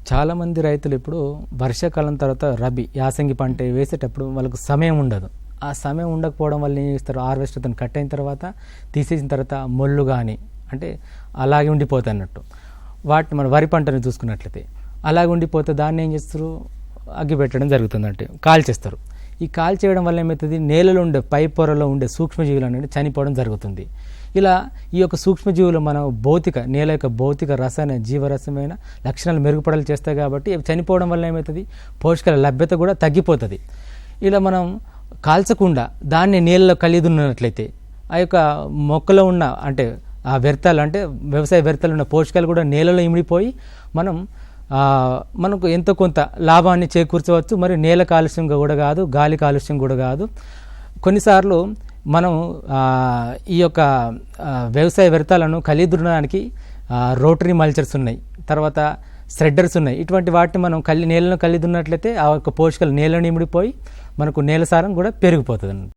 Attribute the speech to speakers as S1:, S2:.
S1: చాలామంది రైతులు ఇప్పుడు వర్షాకాలం తర్వాత రబీ యాసంగి పంట వేసేటప్పుడు వాళ్ళకు సమయం ఉండదు. ఆ సమయం ఉండకపోవడం వల్ల ఏం చేస్తారు, హార్వెస్టర్తో కట్ అయిన తర్వాత తీసేసిన తర్వాత మొళ్ళు కానీ అంటే అలాగే ఉండిపోతాయి అన్నట్టు. వాటిని మన వరి పంటను చూసుకున్నట్లయితే అలాగే ఉండిపోతే దాన్ని ఏం చేస్తారు, అగ్గి పెట్టడం జరుగుతుంది, అంటే కాల్చేస్తారు. ఈ కాల్చేయడం వల్ల ఏమవుతుంది, నేలలో ఉండే పై పొరలో ఉండే సూక్ష్మజీవులు అనేవి చనిపోవడం జరుగుతుంది. ఇలా ఈ యొక్క సూక్ష్మజీవులు మన నేల యొక్క భౌతిక రసాయన జీవరసమైన లక్షణాలు మెరుగుపడాలి చేస్తాయి. కాబట్టి చనిపోవడం వల్ల ఏమవుతుంది, పోషకాల లభ్యత కూడా తగ్గిపోతుంది. ఇలా మనం కాల్చకుండా దాన్ని నీళ్ళలో కలిదున్నట్లయితే ఆ యొక్క మొక్కలో ఉన్న అంటే ఆ వ్యర్థాలు అంటే వ్యవసాయ వ్యర్థాలు ఉన్న పోషకాలు కూడా నేలలో ఇమిడిపోయి మనకు ఎంతో కొంత లాభాన్ని చేకూర్చవచ్చు. మరి నేల కాలుష్యం కూడా కాదు, గాలి కాలుష్యం కూడా కాదు. కొన్నిసార్లు మనం ఈ యొక్క వ్యవసాయ వ్యర్థాలను కలిదునడానికి రోటరీ మల్చర్స్ ఉన్నాయి, తర్వాత శ్రెడ్డర్స్ ఉన్నాయి. ఇటువంటి వాటిని మనం నేలను కలిదున్నట్లయితే ఆ యొక్క పోషకాలు నేలను ఇమిడిపోయి మనకు నేల సారం కూడా పెరిగిపోతుంది.